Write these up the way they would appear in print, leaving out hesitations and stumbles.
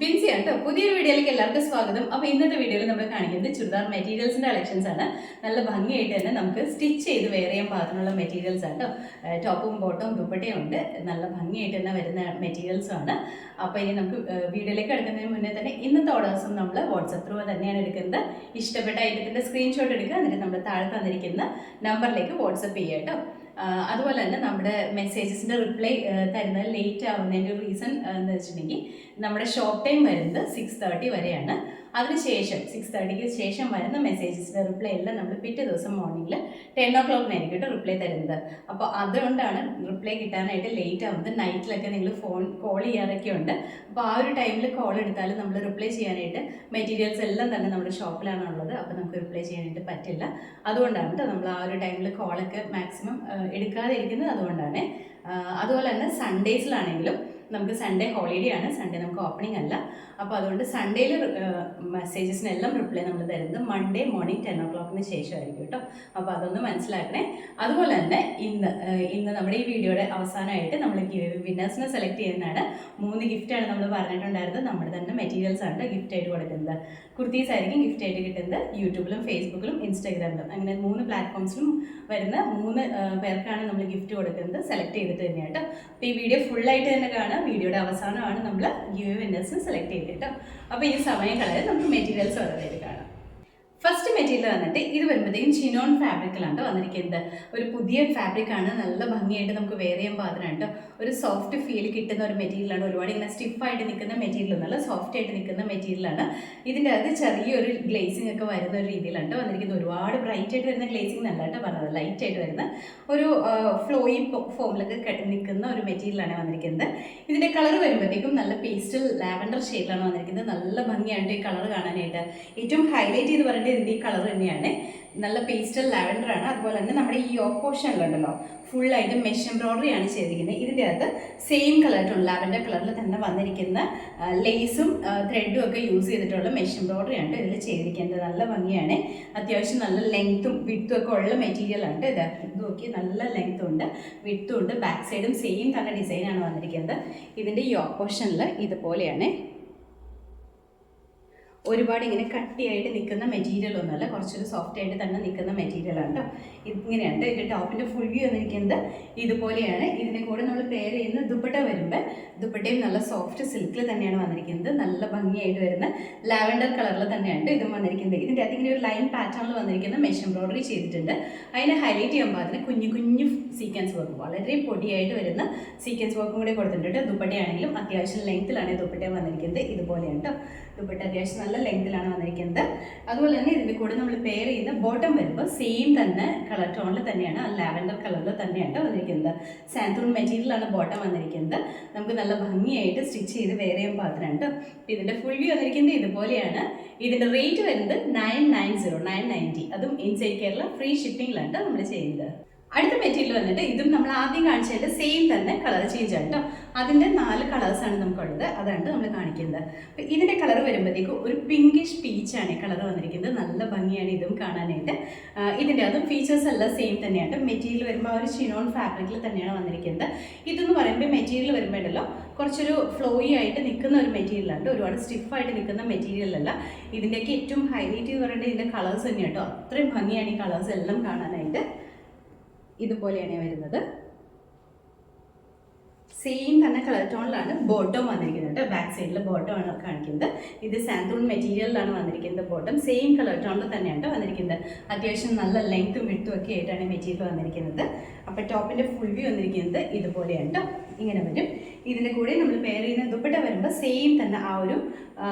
ബിൻസി ആണ് പുതിയൊരു വീഡിയോയിലേക്ക് എല്ലാവർക്കും സ്വാഗതം. അപ്പോൾ ഇന്നത്തെ വീഡിയോയിൽ നമ്മൾ കാണിക്കുന്നത് ചുരിദാർ മെറ്റീരിയൽസിന്റെ കളക്ഷൻസ് ആണ്. നല്ല ഭംഗിയായിട്ട് തന്നെ നമുക്ക് സ്റ്റിച്ച് ചെയ്ത് വെയർ ചെയ്യാൻ പാകത്തിനുള്ള മെറ്റീരിയൽസ് ആണ്. ടോപ്പും ബോട്ടവും ദുപ്പട്ടയും ഉണ്ട്. നല്ല ഭംഗിയായിട്ട് തന്നെ വരുന്ന മെറ്റീരിയൽസ് ആണ്. അപ്പോൾ ഇനി നമുക്ക് വീഡിയോയിലേക്ക് എടുക്കുന്നതിന് മുന്നേ തന്നെ ഇന്നത്തെ ഓർഡേഴ്സും നമ്മൾ വാട്സപ്പ് ത്രൂ തന്നെയാണ് എടുക്കുന്നത്. ഇഷ്ടപ്പെട്ട ഐറ്റത്തിന്റെ സ്ക്രീൻഷോട്ട് എടുക്കുക, എന്നിട്ട് നമ്മൾ താഴെ തന്നിരിക്കുന്ന നമ്പറിലേക്ക് വാട്സപ്പ് ചെയ്യുക കേട്ടോ. അതുപോലെ തന്നെ നമ്മുടെ മെസ്സേജസിൻ്റെ റിപ്ലൈ തരുന്നത് ലേറ്റ് ആവുന്നതിൻ്റെ ഒരു റീസൺ എന്ന് വെച്ചിട്ടുണ്ടെങ്കിൽ നമ്മുടെ ഷോപ്പ് ടൈം വരുന്നത് 6:30 വരെയാണ്. അതിനുശേഷം 6:30ക്ക് ശേഷം വരുന്ന മെസ്സേജസിൻ്റെ റിപ്ലൈ എല്ലാം നമ്മൾ പിറ്റേ ദിവസം മോർണിംഗിൽ 10 o'clock റിപ്ലൈ തരുന്നത്. അപ്പോൾ അതുകൊണ്ടാണ് റിപ്ലൈ കിട്ടാനായിട്ട് ലേറ്റ് ആവുന്നത്. നൈറ്റിലൊക്കെ നിങ്ങൾ ഫോൺ കോൾ ചെയ്യാറൊക്കെ ഉണ്ട്. അപ്പോൾ ആ ഒരു ടൈമിൽ കോൾ എടുത്താൽ നമ്മൾ റിപ്ലൈ ചെയ്യാനായിട്ട് മെറ്റീരിയൽസ് എല്ലാം തന്നെ നമ്മുടെ ഷോപ്പിലാണ് ഉള്ളത്. അപ്പോൾ നമുക്ക് റിപ്ലൈ ചെയ്യാനായിട്ട് പറ്റില്ല. അതുകൊണ്ടാണ് നമ്മൾ ആ ഒരു ടൈമിൽ കോളൊക്കെ മാക്സിമം എടുക്കാതെ ഇരിക്കുന്നത്. അതുകൊണ്ടാണ്. അതുപോലെ തന്നെ സൺഡേസിലാണെങ്കിലും നമുക്ക് സൺഡേ ഹോളിഡേ ആണ്, സൺഡേ നമുക്ക് ഓപ്പണിംഗ് അല്ല. അപ്പോൾ അതുകൊണ്ട് സൺഡേയിൽ മെസ്സേജസിനെല്ലാം റിപ്ലൈ നമ്മൾ തരുന്നത് മൺഡേ മോർണിംഗ് 10 o'clockന് ശേഷമായിരിക്കും കേട്ടോ. അപ്പോൾ അതൊന്ന് മനസ്സിലാക്കണേ. അതുപോലെ തന്നെ ഇന്ന് നമ്മുടെ ഈ വീഡിയോയുടെ അവസാനമായിട്ട് നമ്മൾ വിന്നേഴ്സിനെ സെലക്ട് ചെയ്യുന്നതാണ്. 3 ഗിഫ്റ്റാണ് നമ്മൾ പറഞ്ഞിട്ടുണ്ടായിരുന്നത്. നമ്മുടെ തന്നെ മെറ്റീരിയൽസ് ആണ് ഗിഫ്റ്റായിട്ട് കൊടുക്കുന്നത്. കുർത്തീസ് ആയിരിക്കും ഗിഫ്റ്റായിട്ട് കിട്ടുന്നത്. യൂട്യൂബിലും ഫേസ്ബുക്കിലും ഇൻസ്റ്റാഗ്രാമിലും അങ്ങനെ 3 പ്ലാറ്റ്ഫോംസിലും വരുന്ന 3 പേർക്കാണ് നമ്മൾ ഗിഫ്റ്റ് കൊടുക്കുന്നത്. സെലക്ട് ചെയ്തിട്ട് തന്നെയാണ് കേട്ടോ. അപ്പോൾ ഈ വീഡിയോ ഫുള്ളായിട്ട് തന്നെ കാണാം. വീഡിയോയുടെ അവസാനമാണ് നമ്മൾ ഗിവ് വിന്നേഴ്സിനെ സെലക്ട് ചെയ്തത് കേട്ടോ. അപ്പോൾ ഈ സമയം കളയാൻ നമുക്ക് മെറ്റീരിയൽസ് വളരെ കാണാം. ഫസ്റ്റ് മെറ്റീരിയൽ വന്നിട്ട് ഇത് വരുമ്പോഴത്തേക്കും ചിനോൺ ഫാബ്രിക്കിലാണ് വന്നിരിക്കുന്നത്. ഒരു പുതിയ ഫാബ്രിക്കാണ്. നല്ല ഭംഗിയായിട്ട് നമുക്ക് വെയർ ചെയ്യാൻ പാകത്തിനാണ് കേട്ടോ. ഒരു സോഫ്റ്റ് ഫീൽ കിട്ടുന്ന ഒരു മെറ്റീരിയലാണ്. ഒരുപാട് ഇങ്ങനെ സ്റ്റിഫായിട്ട് നിൽക്കുന്ന മെറ്റീരിയൽ ഒന്നല്ല, സോഫ്റ്റ് ആയിട്ട് നിൽക്കുന്ന മെറ്റീരിയലാണ്. ഇതിൻ്റെ അകത്ത് ചെറിയൊരു ഗ്ലേസിംഗ് ഒക്കെ വരുന്ന ഒരു രീതിയിലാണ് വന്നിരിക്കുന്നത്. ഒരുപാട് ബ്രൈറ്റ് ആയിട്ട് വരുന്ന ഗ്ലേസിംഗ് നല്ല കേട്ടോ പറഞ്ഞത്. ലൈറ്റ് ആയിട്ട് വരുന്ന ഒരു ഫ്ലോയി ഫോമിലൊക്കെ നിൽക്കുന്ന ഒരു മെറ്റീരിയലാണ് വന്നിരിക്കുന്നത്. ഇതിൻ്റെ കളർ വരുമ്പോഴത്തേക്കും നല്ല പേസ്റ്റൽ ലാവൻഡർ ഷെയ്ഡിലാണ് വന്നിരിക്കുന്നത്. നല്ല ഭംഗിയാണ് ഈ കളർ കാണാനായിട്ട്. ഏറ്റവും ഹൈലൈറ്റ് ചെയ്ത് പറഞ്ഞിട്ട് ഇതിൻ്റെ ഈ കളർ തന്നെയാണ്. നല്ല പേസ്റ്റൽ ലാവൻഡർ ആണ്. അതുപോലെ തന്നെ നമ്മുടെ ഈ യോക്ക് പോർഷനിലുണ്ടല്ലോ ഫുള്ളായിട്ട് മെഷ് എംബ്രോയിഡറി ആണ് ചെയ്തിരിക്കുന്നത്. ഇതിൻ്റെ അകത്ത് സെയിം കളറിലുള്ള ലാവൻഡർ കളറിൽ തന്നെ വന്നിരിക്കുന്ന ലേസും ത്രെഡും ഒക്കെ യൂസ് ചെയ്തിട്ടുള്ള മെഷ് എംബ്രോയിഡറി ആണ് ഇതിൽ ചെയ്തിരിക്കുന്നത്. നല്ല ഭംഗിയാണ്. അത്യാവശ്യം നല്ല ലെങ്ത്തും വിഡ്ത്തും ഒക്കെ ഉള്ള മെറ്റീരിയലാണ് ഇത്. ഇത് നോക്കി നല്ല ലെങ്ത്തും ഉണ്ട്, വിഡ്ത്തും ഉണ്ട്. ബാക്ക് സൈഡും സെയിം തന്നെ ഡിസൈനാണ് വന്നിരിക്കുന്നത്. ഇതിൻ്റെ യോക്ക് പോർഷനിൽ ഇതുപോലെയാണ്. ഒരുപാട് ഇങ്ങനെ കട്ടിയായിട്ട് നിൽക്കുന്ന മെറ്റീരിയൽ ഒന്നുമല്ല, കുറച്ചൊരു സോഫ്റ്റ് ആയിട്ട് തന്നെ നിൽക്കുന്ന മെറ്റീരിയലാണ് കേട്ടോ. ഇങ്ങനെയാണ് ഇതിൻ്റെ ടോപ്പിൻ്റെ ഫുൾ വ്യൂ വന്നിരിക്കുന്നത്. ഇതുപോലെയാണ്. ഇതിൻ്റെ കൂടെ നമ്മൾ പെയർ ചെയ്യുന്ന ദുപ്പട്ട വരുമ്പോൾ ദുപ്പട്ടയും നല്ല സോഫ്റ്റ് സിൽക്കിൽ തന്നെയാണ് വന്നിരിക്കുന്നത്. നല്ല ഭംഗിയായിട്ട് വരുന്ന ലാവൻഡർ കളറിൽ തന്നെയാണ് ഇതും വന്നിരിക്കുന്നത്. ഇതിൻ്റെ അകത്ത് ഇങ്ങനെ ഒരു ലൈൻ പാറ്റേണിൽ വന്നിരിക്കുന്ന മെഷ് എംബ്രോയിഡറി ചെയ്തിട്ടുണ്ട്. അതിനെ ഹൈലൈറ്റ് ചെയ്യാൻ പാകത്തിന് കുഞ്ഞു കുഞ്ഞു സീക്വൻസ് വർക്ക്, വളരെ പൊടിയായിട്ട് വരുന്ന സീക്വൻസ് വർക്കും കൂടെ കൊടുത്തിട്ടുണ്ട്. ദുപ്പട്ടയാണെങ്കിലും അത്യാവശ്യം ലെങ്ത്തിലാണ് ദുപ്പട്ട വന്നിരിക്കുന്നത്. ഇതുപോലെയാണ് കേട്ടോ. ദുപ്പട്ട അത്യാവശ്യം നല്ല ലെങ്ത്തിലാണ് വന്നിരിക്കുന്നത്. അതുപോലെ തന്നെ ഇതിൻ്റെ കൂടെ നമ്മൾ പെയർ ചെയ്യുന്ന ബോട്ടം വരുമ്പോൾ സെയിം തന്നെ കളർ ടോണിൽ തന്നെയാണ്, ലാവൻഡർ കളറിൽ തന്നെയാണ് വന്നിരിക്കുന്നത്. സാന്തൂൺ മെറ്റീരിയലാണ് ബോട്ടം വന്നിരിക്കുന്നത്. നമുക്ക് നല്ല ഭംഗിയായിട്ട് സ്റ്റിച്ച് ചെയ്ത് വെയർ ചെയ്യാൻ പാകത്തിനാണ് കേട്ടോ. ഇതിൻ്റെ ഫുൾ വ്യൂ വന്നിരിക്കുന്നത് ഇതുപോലെയാണ്. ഇതിൻ്റെ റേറ്റ് വരുന്നത് 990, അതും ഇൻസൈഡ് കേരള ഫ്രീ ഷിപ്പിംഗിലാണ് നമ്മൾ ചെയ്യുന്നത്. അടുത്ത മെറ്റീരിയൽ വന്നിട്ട് ഇതും നമ്മൾ ആദ്യം കാണിച്ചതിൻ്റെ സെയിം തന്നെ കളർ ചേഞ്ച് ആണ് കേട്ടോ. അതിൻ്റെ 4 കളേഴ്സാണ് നമുക്കുള്ളത്. അതാണ് നമ്മൾ കാണിക്കുന്നത്. അപ്പോൾ ഇതിൻ്റെ കളർ വരുമ്പോഴത്തേക്കും ഒരു പിങ്കിഷ് പീച്ചാണ് ഈ കളർ വന്നിരിക്കുന്നത്. നല്ല ഭംഗിയാണ് ഇതും കാണാനായിട്ട്. ഇതിൻ്റെ അതും ഫീച്ചേഴ്സ് എല്ലാം സെയിം തന്നെയാണ്. മെറ്റീരിയൽ വരുമ്പോൾ ആ ഒരു ചിനോൺ ഫാബ്രിക്കിൽ തന്നെയാണ് വന്നിരിക്കുന്നത്. ഇതെന്ന് പറയുമ്പോൾ മെറ്റീരിയൽ വരുമ്പോഴല്ലോ കുറച്ചൊരു ഫ്ലോയി ആയിട്ട് നിൽക്കുന്ന ഒരു മെറ്റീരിയലാണ്. ഒരുപാട് സ്റ്റിഫായിട്ട് നിൽക്കുന്ന മെറ്റീരിയലല്ല. ഇതിൻ്റെയൊക്കെ ഏറ്റവും ഹൈലൈറ്റ് എന്ന് പറയുന്നത് ഇതിൻ്റെ കളേഴ്സ് തന്നെയാണ് കേട്ടോ. അത്രയും ഭംഗിയാണ് ഈ കളേഴ്സ് എല്ലാം കാണാനായിട്ട്. ഇതുപോലെയാണ് വരുന്നത്. സെയിം തന്നെ കളർ ടോണിലാണ് ബോട്ടം വന്നിരിക്കുന്നത്. ബാക്ക് സൈഡിൽ ബോട്ടം ആണ് കാണിക്കുന്നത്. ഇത് സാന്തൂൺ മെറ്റീരിയലിലാണ് വന്നിരിക്കുന്നത്. ബോട്ടം സെയിം കളർ ടോണിൽ തന്നെയാണ് വന്നിരിക്കുന്നത്. അത്യാവശ്യം നല്ല ലെങ്ത്തും വിഡ്ത്തും ഒക്കെ ആയിട്ടാണ് മെറ്റീരിയൽ വന്നിരിക്കുന്നത്. അപ്പോൾ ടോപ്പിൻ്റെ ഫുൾ വ്യൂ വന്നിരിക്കുന്നത് ഇതുപോലെയാണ് കേട്ടോ. ഇങ്ങനെ വരും. ഇതിൻ്റെ കൂടെ നമ്മൾ പെയർ ചെയ്യുന്ന ദുപ്പട്ട വരുമ്പോൾ സെയിം തന്നെ ആ ഒരു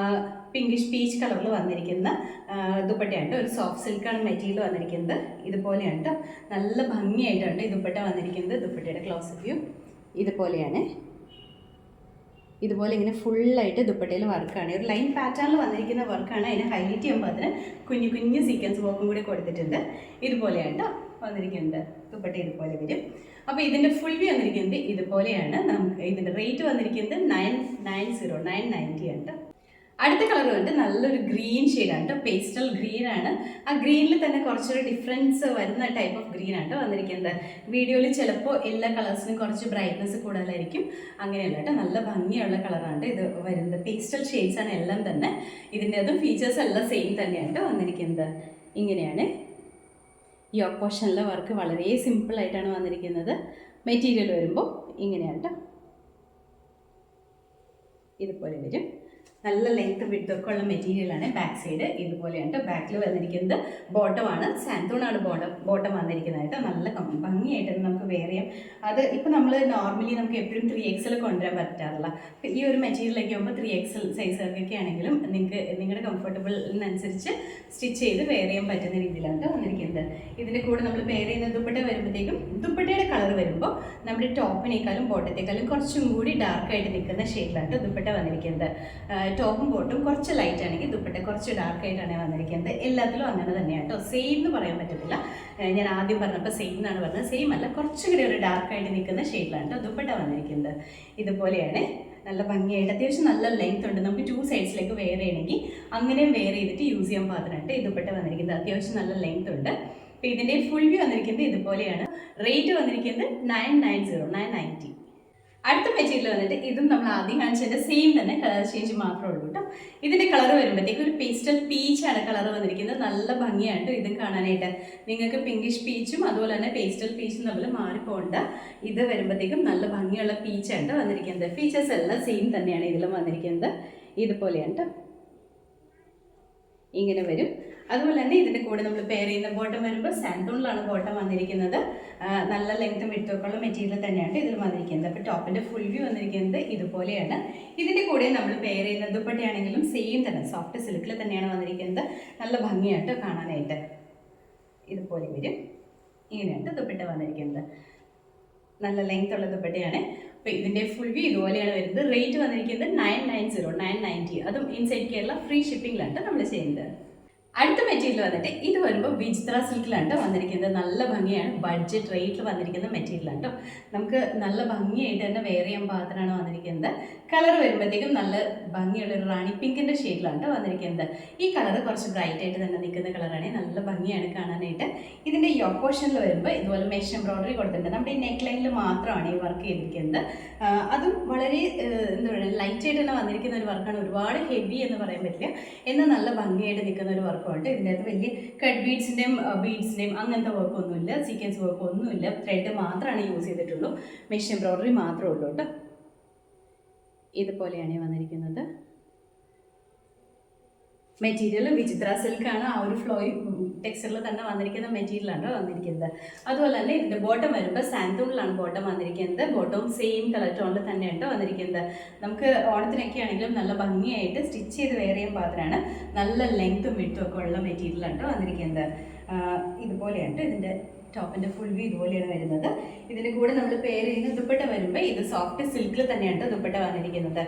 പിങ്കിഷ് പീച്ച് കളറിൽ വന്നിരിക്കുന്ന ദുപ്പട്ടയാണ്. ഒരു സോഫ്റ്റ് സിൽക്കാണ് മെറ്റീരിയൽ വന്നിരിക്കുന്നത്. ഇതുപോലെയാണ് കേട്ടോ. നല്ല ഭംഗിയായിട്ടാണ് ഈ ദുപ്പട്ട വന്നിരിക്കുന്നത്. ദുപ്പട്ടയുടെ ക്ലോസ് വ്യൂ ഇതുപോലെയാണ്. ഇതുപോലെ ഇങ്ങനെ ഫുള്ളായിട്ട് ദുപ്പട്ടയിൽ വർക്കാണ്. ഒരു ലൈൻ പാറ്റേണിൽ വന്നിരിക്കുന്ന വർക്കാണ്. അതിനെ ഹൈലൈറ്റ് ചെയ്യുമ്പോൾ അതിന് കുഞ്ഞു കുഞ്ഞു സീക്വൻസ് വർക്കും കൂടി കൊടുത്തിട്ടുണ്ട്. ഇതുപോലെയാണ് വന്നിരിക്കുന്നത്. ദുപ്പട്ട ഇതുപോലെ വരും. അപ്പോൾ ഇതിൻ്റെ ഫുൾ വ്യൂ വന്നിരിക്കുന്നത് ഇതുപോലെയാണ്. നമുക്ക് ഇതിൻ്റെ റേറ്റ് വന്നിരിക്കുന്നത് 990 ആണ് കേട്ടോ. അടുത്ത കളർ വന്നിട്ട് നല്ലൊരു ഗ്രീൻ ഷെയ്ഡാണ് കേട്ടോ, പേസ്റ്റൽ ഗ്രീൻ ആണ്. ആ ഗ്രീനിൽ തന്നെ കുറച്ചൊരു ഡിഫറൻസ് വരുന്ന ടൈപ്പ് ഓഫ് ഗ്രീൻ ആണ് കേട്ടോ വന്നിരിക്കുന്നത്. വീഡിയോയിൽ ചിലപ്പോൾ എല്ലാ കളേഴ്സിനും കുറച്ച് ബ്രൈറ്റ്നസ് കൂടുതലായിരിക്കും, അങ്ങനെയല്ല കേട്ടോ, നല്ല ഭംഗിയുള്ള കളറാണ് ഇത് വരുന്നത്. പേസ്റ്റൽ ഷെയ്ഡ്സ് ആണ് എല്ലാം തന്നെ. ഇതിൻ്റെ അതും ഫീച്ചേഴ്സ് എല്ലാം സെയിം തന്നെയാണ് കേട്ടോ വന്നിരിക്കുന്നത്. ഇങ്ങനെയാണ് യോക്ക് പോർഷനിലെ വർക്ക്, വളരെ സിമ്പിളായിട്ടാണ് വന്നിരിക്കുന്നത്. മെറ്റീരിയൽ വരുമ്പോൾ ഇങ്ങനെയാണ് കേട്ടോ, ഇതുപോലെ വരും. നല്ല ലെങ്ത് വിഡ്ത്തൊക്കെ ഉള്ള മെറ്റീരിയലാണ്. ബാക്ക് സൈഡ് ഇതുപോലെയാണ്. ബാക്കിൽ വന്നിരിക്കുന്നത് ബോട്ടമാണ്, സാന്തൂണാണ് ബോട്ടം വന്നിരിക്കുന്നത് കേട്ടോ. നല്ല ഭംഗിയായിട്ട് നമുക്ക് വെയർ ചെയ്യാം. അത് ഇപ്പോൾ നമ്മൾ നോർമലി നമുക്ക് എപ്പോഴും 3XL കൊണ്ടുവരാൻ പറ്റാറില്ല. ഈ ഒരു മെറ്റീരിയലൊക്കെ ആകുമ്പോൾ 3XL സൈസുകൾക്കൊക്കെ ആണെങ്കിലും നിങ്ങൾക്ക് നിങ്ങളുടെ കംഫർട്ടബിളിനനുസരിച്ച് സ്റ്റിച്ച് ചെയ്ത് വെയർ ചെയ്യാൻ പറ്റുന്ന രീതിയിലാണ് വന്നിരിക്കുന്നത്. ഇതിൻ്റെ കൂടെ നമ്മൾ വെയർ ചെയ്യുന്ന ദുപ്പട്ട വരുമ്പോഴത്തേക്കും ദുപ്പട്ടയുടെ കളർ വരുമ്പോൾ നമ്മുടെ ടോപ്പിനേക്കാളും ബോട്ടത്തേക്കാളും കുറച്ചും കൂടി ഡാർക്കായിട്ട് നിൽക്കുന്ന ഷെയ്ഡിലാണ് ദുപ്പട്ട വന്നിരിക്കുന്നത്. ടോപ്പും ബോട്ടും കുറച്ച് ലൈറ്റ് ആണെങ്കിൽ ദുപ്പട്ട കുറച്ച് ഡാർക്കായിട്ടാണ് വന്നിരിക്കുന്നത്. എല്ലാത്തിലും അങ്ങനെ തന്നെയാണ് കേട്ടോ, സെയിം എന്ന് പറയാൻ പറ്റത്തില്ല. ഞാൻ ആദ്യം പറഞ്ഞപ്പോൾ സെയിം എന്നാണ് പറഞ്ഞത്, സെയിം അല്ല, കുറച്ചും കൂടി ഒരു ഡാർക്കായിട്ട് നിൽക്കുന്ന ഷെയ്ഡിലാണ് കേട്ടോ ദുപ്പട്ട വന്നിരിക്കുന്നത്. ഇതുപോലെയാണ്, നല്ല ഭംഗിയായിട്ട് അത്യാവശ്യം നല്ല ലെങ്ത് ഉണ്ട്. നമുക്ക് 2 സൈഡ്സിലേക്ക് വെയർ ചെയ്യണമെങ്കിൽ അങ്ങനെയും വെയർ ചെയ്തിട്ട് യൂസ് ചെയ്യാൻ പാത്രമായിട്ട് ഈ ദുപ്പട്ട വന്നിരിക്കുന്നത്. അത്യാവശ്യം നല്ല ലെങ്ത് ഉണ്ട്. അപ്പോൾ ഇതിൻ്റെ ഫുൾ വ്യൂ വന്നിരിക്കുന്നത് ഇതുപോലെയാണ്. റേറ്റ് വന്നിരിക്കുന്നത് 990. അടുത്ത മെറ്റീരിയൽ വന്നിട്ട് ഇതും നമ്മൾ ആദ്യം കാണിച്ചതിൻ്റെ സെയിം തന്നെ, കളർ ചേഞ്ച് മാത്രമേ ഉള്ളൂ കേട്ടോ. ഇതിൻ്റെ കളർ വരുമ്പോഴത്തേക്ക് ഒരു പേസ്റ്റൽ പീച്ചാണ് കളർ വന്നിരിക്കുന്നത്. നല്ല ഭംഗിയാണ് ഇതും കാണാനായിട്ട്. നിങ്ങൾക്ക് പിങ്കിഷ് പീച്ചും അതുപോലെ തന്നെ പേസ്റ്റൽ പീച്ചും തമ്മിൽ മാറിപ്പോണ്ട. ഇത് വരുമ്പോഴത്തേക്കും നല്ല ഭംഗിയുള്ള പീച്ചാണ് വന്നിരിക്കുന്നത്. ഫീച്ചേഴ്സ് എല്ലാം സെയിം തന്നെയാണ് ഇതിലും വന്നിരിക്കുന്നത്. ഇതുപോലെയാണ് കേട്ടോ, ഇങ്ങനെ വരും. അതുപോലെ തന്നെ ഇതിൻ്റെ കൂടെ നമ്മൾ പെയർ ചെയ്യുന്ന ബോട്ടം വരുമ്പോൾ സാന്തൂണിലാണ് ബോട്ടം വന്നിരിക്കുന്നത്. നല്ല ലെങ്ത്തും വിഡ്ത്തും ഉള്ള മെറ്റീരിയൽ തന്നെയാണ് ഇതിൽ വന്നിരിക്കുന്നത്. അപ്പോൾ ടോപ്പിൻ്റെ ഫുൾ വ്യൂ വന്നിരിക്കുന്നത് ഇതുപോലെയാണ്. ഇതിൻ്റെ കൂടെ നമ്മൾ പെയർ ചെയ്യുന്ന ദുപ്പട്ടയാണെങ്കിലും സെയിം തന്നെ സോഫ്റ്റ് സിൽക്കിൽ തന്നെയാണ് വന്നിരിക്കുന്നത്. നല്ല ഭംഗിയായിട്ട് കാണാനായിട്ട് ഇതുപോലെ വരും. ഇങ്ങനെയാണ് ദുപ്പട്ട വന്നിരിക്കുന്നത്. നല്ല ലെങ്ത് ഉള്ള ദുപ്പട്ടയാണ്. അപ്പോൾ ഇതിൻ്റെ ഫുൾ വ്യൂ ഇതുപോലെയാണ് വരുന്നത്. റേറ്റ് വന്നിരിക്കുന്നത് 990. അതും ഇൻസൈഡ് കേരള ഫ്രീ ഷിപ്പിംഗിലാണ് നമ്മൾ ചെയ്യുന്നത്. അടുത്ത മെറ്റീരിയൽ വന്നിട്ട് ഇത് വരുമ്പോൾ വിചിത്ര സിൽക്കിലാണ് വന്നിരിക്കുന്നത്. നല്ല ഭംഗിയാണ്, ബഡ്ജറ്റ് റേറ്റിൽ വന്നിരിക്കുന്ന മെറ്റീരിയലാണ് കേട്ടോ. നമുക്ക് നല്ല ഭംഗിയായിട്ട് തന്നെ വെയർ ചെയ്യാൻ പാത്രമാണ് വന്നിരിക്കുന്നത്. കളർ വരുമ്പോഴത്തേക്കും നല്ല ഭംഗിയുള്ള ഒരു റാണി പിങ്കിൻ്റെ ഷെയ്ഡിലാണ് വന്നിരിക്കുന്നത്. ഈ കളർ കുറച്ച് ബ്രൈറ്റ് ആയിട്ട് തന്നെ നിൽക്കുന്ന കളറാണ്. നല്ല ഭംഗിയാണ് കാണാനായിട്ട്. ഇതിൻ്റെ യോക്ക് പോർഷനിൽ വരുമ്പോൾ ഇതുപോലെ മെഷ് എംബ്രോയിഡറി കൊടുത്തിട്ടുണ്ട്. നമ്മുടെ ഈ നെക്ക് ലൈനിൽ മാത്രമാണ് ഈ വർക്ക് ചെയ്തിരിക്കുന്നത്. അതും വളരെ എന്താ പറയുക, ലൈറ്റ് ആയിട്ട് തന്നെ വന്നിരിക്കുന്ന ഒരു വർക്കാണ്. ഒരുപാട് ഹെവി എന്ന് പറയാൻ പറ്റില്ല, എന്നാൽ നല്ല ഭംഗിയായിട്ട് നിൽക്കുന്ന ഒരു വർക്ക്. ഇതിൻ്റെ അകത്ത് വലിയ കട്ട് ബീഡ്സിൻ്റെയും അങ്ങനത്തെ വർക്കൊന്നുമില്ല, സീക്വൻസ് വർക്ക് ഒന്നുമില്ല. ത്രെഡ് മാത്രമാണ് യൂസ് ചെയ്തിട്ടുള്ളൂ, മെഷ് എംബ്രോയിഡറി മാത്രമേ ഉള്ളൂ കേട്ടോ. ഇതുപോലെയാണ് വന്നിരിക്കുന്നത്. മെറ്റീരിയൽ വിചിത്ര സിൽക്കാണ്. ആ ഒരു ഫ്ലോയി ടെക്സ്ചറിൽ തന്നെ വന്നിരിക്കുന്ന മെറ്റീരിയലാണ് വന്നിരിക്കുന്നത്. അതുപോലെ തന്നെ ഇതിൻ്റെ ബോട്ടം വരുമ്പോൾ സാന്തൂണിലാണ് ബോട്ടം വന്നിരിക്കുന്നത്. ബോട്ടവും സെയിം കളർ ടോണിൽ തന്നെയാണ് വന്നിരിക്കുന്നത്. നമുക്ക് ഓണത്തിനൊക്കെ ആണെങ്കിലും നല്ല ഭംഗിയായിട്ട് സ്റ്റിച്ച് ചെയ്ത് വെയർ ചെയ്യാൻ പാത്രമാണ്. നല്ല ലെങ്ത്തും വിഡ്ത്തും ഒക്കെ ഉള്ള മെറ്റീരിയലാണ് വന്നിരിക്കുന്നത്. ഇതുപോലെയാണ് ഇതിൻ്റെ ടോപ്പിൻ്റെ ഫുൾ വ്യൂ ഇതുപോലെയാണ് വരുന്നത്. ഇതിൻ്റെ കൂടെ നമ്മൾ പെയർ ചെയ്യുന്ന ദുപ്പട്ട വരുമ്പോൾ ഇത് സോഫ്റ്റ് സിൽക്കിൽ തന്നെയാണ് ദുപ്പട്ട വന്നിരിക്കുന്നത്.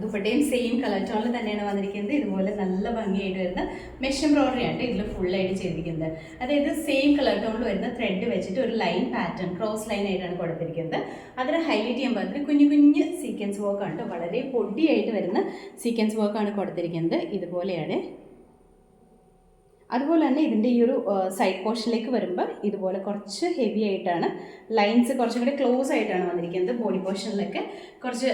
ദുപ്പട്ടയും സെയിം കളർ ടോണിൽ തന്നെയാണ് വന്നിരിക്കുന്നത്. ഇതുപോലെ നല്ല ഭംഗിയായിട്ട് വരുന്ന മെഷ് എംബ്രോയിഡറിയാണ് ഇതിൽ ഫുള്ളായിട്ട് ചെയ്തിരിക്കുന്നത്. അതായത് സെയിം കളർ ടോണിൽ വരുന്ന ത്രെഡ് വെച്ചിട്ട് ഒരു ലൈൻ പാറ്റേൺ, ക്രോസ് ലൈൻ ആയിട്ടാണ് കൊടുത്തിരിക്കുന്നത്. അതിനെ ഹൈലൈറ്റ് ചെയ്യാൻ പാകത്തിന് കുഞ്ഞു കുഞ്ഞ് സീക്വൻസ് വർക്കാണ്, വളരെ പൊടിയായിട്ട് വരുന്ന സീക്വൻസ് വർക്കാണ് കൊടുത്തിരിക്കുന്നത്. ഇതുപോലെയാണ്. അതുപോലെ തന്നെ ഇതിൻ്റെ ഈ ഒരു സൈഡ് പോർഷനിലേക്ക് വരുമ്പോൾ ഇതുപോലെ കുറച്ച് ഹെവി ആയിട്ടാണ് ലൈൻസ്, കുറച്ചും കൂടി ക്ലോസ് ആയിട്ടാണ് വന്നിരിക്കുന്നത്. ബോഡി പോർഷനിലൊക്കെ കുറച്ച്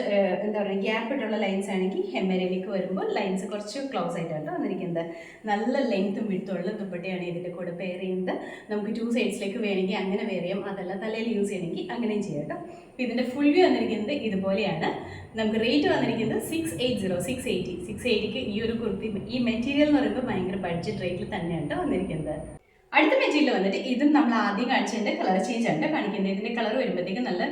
എന്താ പറയുക, ഗ്യാപ്പ് ഇട്ടുള്ള ലൈൻസ് ആണെങ്കിൽ ഹെമ്മരയിലേക്ക് വരുമ്പോൾ ലൈൻസ് കുറച്ച് ക്ലോസ് ആയിട്ടാണ് വന്നിരിക്കുന്നത്. നല്ല ലെങ്ത്തും വിഡ്ത്തുള്ള ദുപ്പട്ടയാണ് ഇതിൻ്റെ കൂടെ പെയർ ചെയ്യുന്നത്. നമുക്ക് 2 സൈഡ്സിലേക്ക് വേണമെങ്കിൽ അങ്ങനെ വെയർ ചെയ്യാം, അതല്ല തലയിൽ യൂസ് ചെയ്യണമെങ്കിൽ അങ്ങനെയും ചെയ്യാം കേട്ടോ. അപ്പോൾ ഇതിൻ്റെ ഫുൾ വ്യൂ വന്നിരിക്കുന്നത് ഇതുപോലെയാണ്. നമുക്ക് റേറ്റ് വന്നിരിക്കുന്നത് 680ക്ക് ഈ ഒരു കുർത്തി, ഈ മെറ്റീരിയൽ എന്ന് പറയുമ്പോൾ ഭയങ്കര ബഡ്ജറ്റ് റേറ്റിൽ തന്നെയാണ് വന്നിരിക്കുന്നത്. അടുത്ത മെറ്റീരിയൽ വന്നിട്ട് ഇതും നമ്മൾ ആദ്യം കാണിച്ചതിൻ്റെ കളർ ചേഞ്ച് ആണ് കാണിക്കുന്നത്. ഇതിൻ്റെ കളർ വരുമ്പോഴത്തേക്കും നല്ല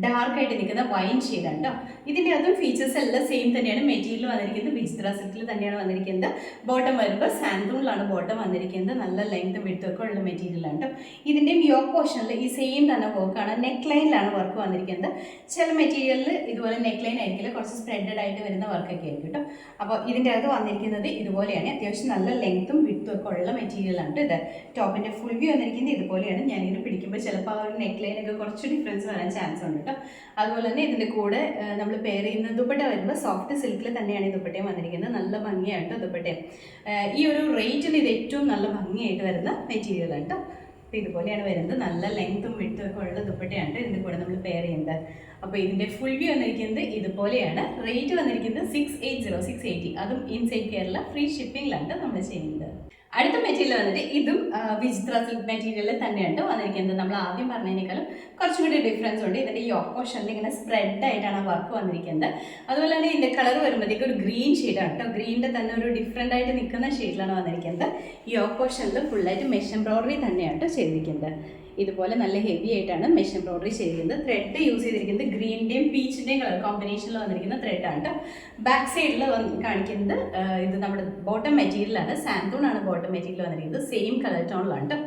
ഡാർക്കായിട്ട് നിൽക്കുന്ന വൈൻ ഷെയ്ഡാണ് കേട്ടോ. ഇതിൻ്റെ അതും ഫീച്ചേഴ്സ് എല്ലാം സെയിം തന്നെയാണ്. മെറ്റീരിയൽ വന്നിരിക്കുന്നത് വിചിത്ര സിൽക്കിൽ തന്നെയാണ് വന്നിരിക്കുന്നത്. ബോട്ടം വരുമ്പോൾ സാന്തൂണിലാണ് ബോട്ടം വന്നിരിക്കുന്നത്. നല്ല ലെങ്ത് വിഡ്ത്തൊക്കെ ഉള്ള മെറ്റീരിയലാണ് കേട്ടോ. ഇതിൻ്റെയും യോക്ക് പോർഷനിൽ ഈ സെയിം തന്നെ വർക്കാണ്. നെക്ക് ലൈനിലാണ് വർക്ക് വന്നിരിക്കുന്നത്. ചില മെറ്റീരിയലിൽ ഇതുപോലെ നെക്ക് ലൈൻ ആയിരിക്കില്ല, കുറച്ച് സ്പ്രെഡഡ് ആയിട്ട് വരുന്ന വർക്കൊക്കെ ആയിരിക്കും കേട്ടോ. അപ്പോൾ ഇതിൻ്റെ അകത്ത് വന്നിരിക്കുന്നത് ഇതുപോലെയാണ്. അത്യാവശ്യം നല്ല ലെങ്ത്തും വിഡ്ത്തും ഒക്കെ ഉള്ള മെറ്റീരിയലാണ് ഇത്. ടോപ്പ് ടോപ്പിൻ്റെ ഫുൾ വ്യൂ വന്നിരിക്കുന്നത് ഇതുപോലെയാണ്. ഞാനിങ്ങനെ പിടിക്കുമ്പോൾ ചിലപ്പോൾ ആ ഒരു നെക്ക് ലൈനൊക്കെ കുറച്ച് ഡിഫറൻസ് വരാൻ ചാൻസ് ഉണ്ട് കേട്ടോ. അതുപോലെ തന്നെ ഇതിൻ്റെ കൂടെ നമ്മൾ പെയർ ചെയ്യുന്ന ദുപ്പട്ട വരുമ്പോൾ സോഫ്റ്റ് സിൽക്കിൽ തന്നെയാണ് ഈ ദുപ്പട്ടയും വന്നിരിക്കുന്നത്. നല്ല ഭംഗിയായിട്ട് ദുപ്പട്ടയും ഈ ഒരു റേറ്റിന് ഇത് ഏറ്റവും നല്ല ഭംഗിയായിട്ട് വരുന്ന മെറ്റീരിയലാണ് കേട്ടോ. അപ്പോൾ ഇതുപോലെയാണ് വരുന്നത്. നല്ല ലെങ്ത്തും വിട്ടും ഒക്കെ ഉള്ള ദുപ്പട്ടയാണ് ഇതിൻ്റെ കൂടെ നമ്മൾ പെയർ ചെയ്യുന്നത്. അപ്പോൾ ഇതിൻ്റെ ഫുൾ വ്യൂ വന്നിരിക്കുന്നത് ഇതുപോലെയാണ്. റേറ്റ് വന്നിരിക്കുന്നത് 680, അതും ഇൻസൈഡ് കേരള ഫ്രീ ഷിപ്പിംഗിലാണ് നമ്മൾ ചെയ്യുന്നത്. അടുത്ത മെറ്റീരിയൽ വന്നിട്ട് ഇതും വിചിത്ര സിൽക്ക് മെറ്റീരിയലിൽ തന്നെയാണ് വന്നിരിക്കുന്നത്. നമ്മൾ ആദ്യം പറഞ്ഞതിനേക്കാളും കുറച്ചും കൂടി ഡിഫറൻസ് ഉണ്ട്. ഇതിൻ്റെ യോക്ക് പോർഷനിൽ ഇങ്ങനെ സ്പ്രെഡ് ആയിട്ടാണ് വർക്ക് വന്നിരിക്കുന്നത്. അതുപോലെ തന്നെ ഇതിൻ്റെ കളർ വരുമ്പോഴത്തേക്ക് ഒരു ഗ്രീൻ ഷെയ്ഡാണ് കേട്ടോ. ഗ്രീനിൻ്റെ തന്നെ ഒരു ഡിഫറെൻ്റ് ആയിട്ട് നിൽക്കുന്ന ഷെയ്ഡിലാണ് വന്നിരിക്കുന്നത്. ഈ യോക്ക് പോർഷനിൽ ഫുള്ളായിട്ട് മെഷ് എംബ്രോയിഡറി തന്നെയാണ് ചെയ്തിരിക്കുന്നത്. ഇതുപോലെ നല്ല ഹെവി ആയിട്ടാണ് മെഷ് എംബ്രോയിഡറി ചെയ്തിരിക്കുന്നത്. ത്രെഡ് യൂസ് ചെയ്തിരിക്കുന്നത് ഗ്രീനിൻ്റെയും പീച്ചിൻ്റെയും കളർ കോമ്പിനേഷനിൽ വന്നിരിക്കുന്ന ത്രെഡാണ് കേട്ടോ. ബാക്ക് സൈഡിൽ കാണിക്കുന്നത് ഇത് നമ്മുടെ ബോട്ടം മെറ്റീരിയലാണ്. സാന്തൂൺ ആണ് ബോട്ടം മെറ്റീരിയൽ വന്നിരിക്കുന്നത്. സെയിം കളർ ടോണിലാണ് കേട്ടോ.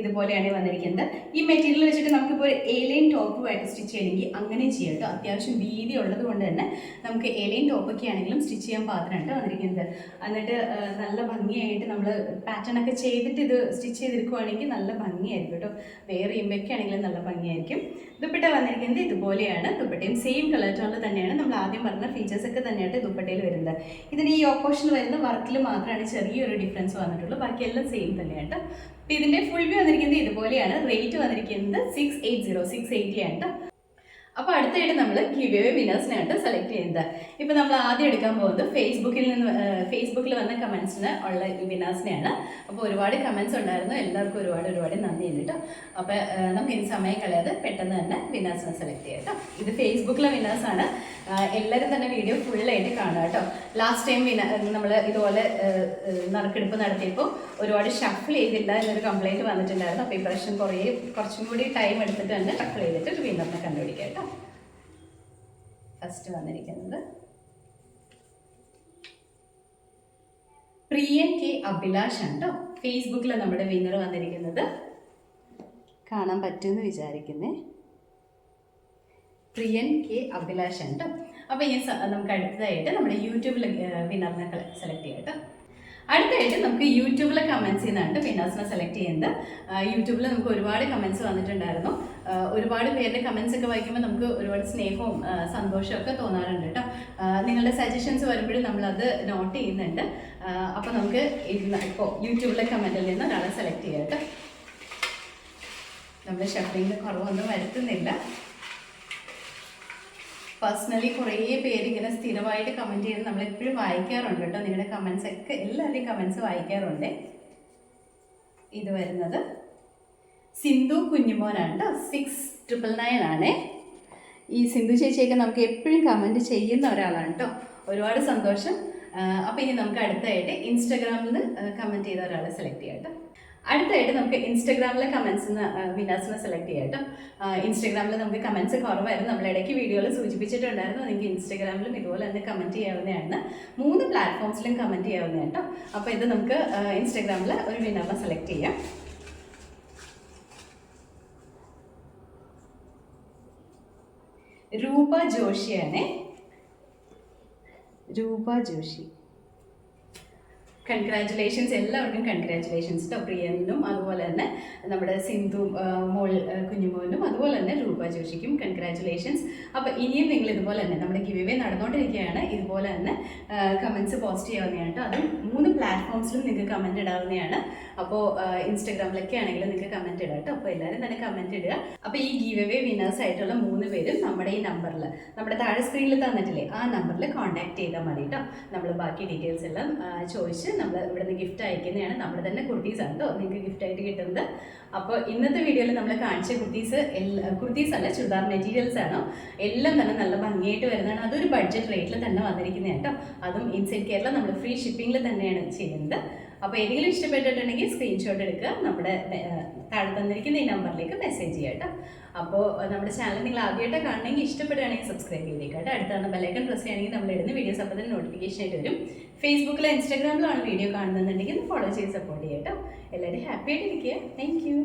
ഇതുപോലെയാണ് വന്നിരിക്കുന്നത്. ഈ മെറ്റീരിയൽ വെച്ചിട്ട് നമുക്കിപ്പോൾ ഒരു എ-ലൈൻ ടോപ്പുമായിട്ട് സ്റ്റിച്ച് ചെയ്യണമെങ്കിൽ അങ്ങനെ ചെയ്യാം കേട്ടോ. അത്യാവശ്യം വീതി ഉള്ളത് കൊണ്ട് തന്നെ നമുക്ക് എ-ലൈൻ ടോപ്പൊക്കെ ആണെങ്കിലും സ്റ്റിച്ച് ചെയ്യാൻ പാത്രമാണ് വന്നിരിക്കുന്നത്. എന്നിട്ട് നല്ല ഭംഗിയായിട്ട് നമ്മൾ പാറ്റേൺ ഒക്കെ ചെയ്തിട്ട് ഇത് സ്റ്റിച്ച് ചെയ്തെടുക്കുകയാണെങ്കിൽ നല്ല ഭംഗിയായിരിക്കും കേട്ടോ. വെയർ ചെയ്യുമ്പോഴൊക്കെ ആണെങ്കിലും നല്ല ഭംഗിയായിരിക്കും. ദുപ്പട്ട വന്നിരിക്കുന്നത് ഇതുപോലെയാണ്. ദുപ്പട്ടയും സെയിം കളർ ടോണിൽ തന്നെയാണ്. നമ്മൾ ആദ്യം പറഞ്ഞ ഫീച്ചേഴ്സ് ഒക്കെ തന്നെയാണ് ദുപ്പട്ടയിൽ വരുന്നത്. ഇതിന് ഈ ഓപ്പോഷനിൽ വരുന്ന വർക്കിൽ മാത്രമാണ് ചെറിയൊരു ഡിഫറൻസ് വന്നിട്ടുള്ളൂ. ബാക്കിയെല്ലാം സെയിം തന്നെയാണ്. അപ്പോൾ ഇതിൻ്റെ ഫുൾ വ്യൂ വന്നിരിക്കുന്നത് ഇതുപോലെയാണ്. റേറ്റ് വന്നിരിക്കുന്നത് 680 ആണ് കേട്ടോ. അപ്പോൾ അടുത്തായിട്ട് നമ്മൾ ഗിവ് അവേ വിന്നേഴ്സിനായിട്ട് സെലക്ട് ചെയ്യുന്നത്. ഇപ്പോൾ നമ്മൾ ആദ്യം എടുക്കാൻ പോകുന്നത് ഫേസ്ബുക്കിൽ വന്ന കമൻസിന് ഉള്ള വിന്നേഴ്സിനെയാണ്. അപ്പോൾ ഒരുപാട് കമൻസ് ഉണ്ടായിരുന്നു. എല്ലാവർക്കും ഒരുപാട് നന്ദി ഉണ്ട് കേട്ടോ. അപ്പോൾ നമുക്ക് ഇനി സമയം കളയാതെ പെട്ടെന്ന് തന്നെ വിന്നേഴ്സിനെ സെലക്ട് ചെയ്യാം കേട്ടോ. ഇത് ഫേസ്ബുക്കിലെ വിന്നേഴ്സാണ്. എല്ലാവരും തന്നെ വീഡിയോ ഫുള്ളായിട്ട് കാണുക കേട്ടോ. ലാസ്റ്റ് ടൈം നമ്മൾ ഇതുപോലെ നറുക്കെടുപ്പ് നടത്തിയപ്പോൾ ഒരുപാട് ഷഫിൾ ചെയ്തില്ല എന്നൊരു കംപ്ലയിൻറ്റ് വന്നിട്ടുണ്ടായിരുന്നു. അപ്പോൾ ഈ പ്രാവശ്യം കുറച്ചും കൂടി ടൈം എടുത്തിട്ട് തന്നെ ഷഫിൾ ചെയ്തിട്ട് വിന്നറിനെ കണ്ടുപിടിക്കാം കേട്ടോ. ഫസ്റ്റ് വന്നിരിക്കുന്നത് പ്രിയൻ കെ അഭിലാഷ് ആണ് കേട്ടോ. ഫേസ്ബുക്കിൽ നമ്മുടെ വിന്നർ വന്നിരിക്കുന്നത് കാണാൻ പറ്റുമെന്ന് വിചാരിക്കുന്നേ. പ്രിയൻ കെ അഭിലാഷ് ആണ് കേട്ടോ. അപ്പോൾ ഈ നമുക്ക് അടുത്തതായിട്ട് നമ്മുടെ യൂട്യൂബിൽ വിന്നറിനെ സെലക്ട് ചെയ്യാം കേട്ടോ. അടുത്തായിട്ട് നമുക്ക് യൂട്യൂബിലെ കമൻസ് ചെയ്യുന്നതാണ് വിന്നേഴ്സിനെ സെലക്ട് ചെയ്യുന്നത്. യൂട്യൂബിൽ നമുക്ക് ഒരുപാട് കമൻസ് വന്നിട്ടുണ്ടായിരുന്നു. ഒരുപാട് പേരുടെ കമൻസ് ഒക്കെ വായിക്കുമ്പോൾ നമുക്ക് ഒരുപാട് സ്നേഹവും സന്തോഷവും ഒക്കെ തോന്നാറുണ്ട് കേട്ടോ. നിങ്ങളുടെ സജഷൻസ് വരുമ്പോഴും നമ്മളത് നോട്ട് ചെയ്യുന്നുണ്ട്. അപ്പോൾ നമുക്ക് ഇപ്പോൾ യൂട്യൂബിലെ കമൻറ്റിൽ നിന്ന് ഒരാളെ സെലക്ട് ചെയ്യാം കേട്ടോ. നമ്മൾ ഷഫറിങ്ങിന് കുറവൊന്നും വരുത്തുന്നില്ല. പേഴ്സണലി കുറേ പേര് ഇങ്ങനെ സ്ഥിരമായിട്ട് കമൻറ്റ് ചെയ്ത് നമ്മളെപ്പോഴും വായിക്കാറുണ്ട് കേട്ടോ. നിങ്ങളുടെ കമൻസ് ഒക്കെ എല്ലാവരുടെയും കമൻസ് വായിക്കാറുണ്ട്. ഇത് വരുന്നത് സിന്ധു കുഞ്ഞുമോനാണ് കേട്ടോ. 6999 ആണ്. ഈ സിന്ധു ചേച്ചിയൊക്കെ നമുക്ക് എപ്പോഴും കമൻറ്റ് ചെയ്യുന്ന ഒരാളാണ് കേട്ടോ. ഒരുപാട് സന്തോഷം. അപ്പോൾ ഇനി നമുക്ക് അടുത്തായിട്ട് ഇൻസ്റ്റാഗ്രാമിൽ കമൻറ്റ് ചെയ്ത ഒരാളെ സെലക്ട് ചെയ്യാം കേട്ടോ. അടുത്തായിട്ട് നമുക്ക് ഇൻസ്റ്റാഗ്രാമിലെ കമൻസിന് വിന്നേഴ്സിനെ സെലക്ട് ചെയ്യാം കേട്ടോ. ഇൻസ്റ്റാഗ്രാമിൽ നമുക്ക് കമൻസ് കുറവായിരുന്നു. നമ്മൾ ഇടയ്ക്ക് വീഡിയോയിൽ സൂചിപ്പിച്ചിട്ടുണ്ടായിരുന്നു. നിങ്ങൾക്ക് ഇൻസ്റ്റാഗ്രാമിലും ഇതുപോലെ തന്നെ കമൻറ്റ് ചെയ്യാവുന്നതാണ്. 3 പ്ലാറ്റ്ഫോംസിലും കമൻറ്റ് ചെയ്യാവുന്നതാണ് കേട്ടോ. അപ്പോൾ ഇത് നമുക്ക് ഇൻസ്റ്റാഗ്രാമിൽ ഒരു വിന്നറിനെ സെലക്ട് ചെയ്യാം. രൂപ ജോഷിയാണ്. രൂപ ജോഷി, കൺഗ്രാറ്റുലേഷൻസ്. എല്ലാവർക്കും കൺഗ്രാറ്റുലേഷൻസ് കേട്ടോ. പ്രിയനും അതുപോലെ തന്നെ നമ്മുടെ സിന്ധു കുഞ്ഞുമോനും അതുപോലെ തന്നെ രൂപ ജോഷിക്കും കൺഗ്രാറ്റുലേഷൻസ്. അപ്പോൾ ഇനിയും നിങ്ങൾ ഇതുപോലെ തന്നെ നമ്മുടെ ഗിവ് അവേ നടന്നുകൊണ്ടിരിക്കുകയാണ്. ഇതുപോലെ തന്നെ കമൻസ് പോസ്റ്റ് ചെയ്യാവുന്നതാണ് കേട്ടോ. അതും 3 പ്ലാറ്റ്ഫോംസിലും നിങ്ങൾക്ക് കമൻറ്റ് ഇടാവുന്നതാണ്. അപ്പോൾ ഇൻസ്റ്റാഗ്രാമിലൊക്കെ ആണെങ്കിലും നിങ്ങൾക്ക് കമൻറ്റ് ഇടാം കേട്ടോ. അപ്പോൾ എല്ലാവരും തന്നെ കമൻറ്റ് ഇടുക. അപ്പോൾ ഈ ഗിവ് അവേ വിന്നേഴ്സ് ആയിട്ടുള്ള 3 പേരും നമ്മുടെ ഈ നമ്പറിൽ, നമ്മുടെ താഴെ സ്ക്രീനിൽ തന്നിട്ടില്ലേ, ആ നമ്പറിൽ കോൺടാക്ട് ചെയ്താൽ മതി കേട്ടോ. നമ്മൾ ബാക്കി ഡീറ്റെയിൽസ് എല്ലാം ചോദിച്ച് നമ്മൾ ഇവിടെ നിന്ന് ഗിഫ്റ്റ് അയക്കുന്നതാണ്. നമ്മുടെ തന്നെ കുർത്തീസാണ് കേട്ടോ നിങ്ങൾക്ക് ഗിഫ്റ്റായിട്ട് കിട്ടുന്നത്. അപ്പോൾ ഇന്നത്തെ വീഡിയോയിൽ നമ്മൾ കാണിച്ച കുർത്തീസ് അല്ല, ചുരിദാർ മെറ്റീരിയൽസ് ആണ്. എല്ലാം തന്നെ നല്ല ഭംഗിയായിട്ട് വരുന്നതാണ്. അതൊരു ബഡ്ജറ്റ് റേറ്റിൽ തന്നെ വന്നിരിക്കുന്നതാണ് കേട്ടോ. അതും ഇൻസൈഡ് കേരള നമ്മൾ ഫ്രീ ഷിപ്പിങ്ങിൽ തന്നെയാണ് ചെയ്യുന്നത്. അപ്പോൾ ഏതെങ്കിലും ഇഷ്ടപ്പെട്ടിട്ടുണ്ടെങ്കിൽ സ്ക്രീൻഷോട്ട് എടുക്കുക, നമ്മുടെ താഴെ തന്നിരിക്കുന്ന ഈ നമ്പറിലേക്ക് മെസ്സേജ് ചെയ്യാം കേട്ടോ. അപ്പോൾ നമ്മുടെ ചാനൽ നിങ്ങൾ ആദ്യമായിട്ട് കാണണമെങ്കിൽ ഇഷ്ടപ്പെടുകയാണെങ്കിൽ സബ്സ്ക്രൈബ് ചെയ്തേക്കാം. അടുത്താണ് ബെല്ലൈക്കൺ പ്രസ് ചെയ്യുകയാണെങ്കിൽ നമ്മൾ ഇടുന്ന വീഡിയോസ് അപ്പോൾ തന്നെ നോട്ടിഫിക്കേഷൻ ആയിട്ട് വരും. ഫേസ്ബുക്കിലോ ഇൻസ്റ്റാഗ്രാമിലാണ് വീഡിയോ കാണുന്നുണ്ടെങ്കിൽ ഫോളോ ചെയ്ത് സപ്പോർട്ട് ചെയ്യാം കേട്ടോ. എല്ലാവരും ഹാപ്പി ആയിട്ടിരിക്കുക. Thank you.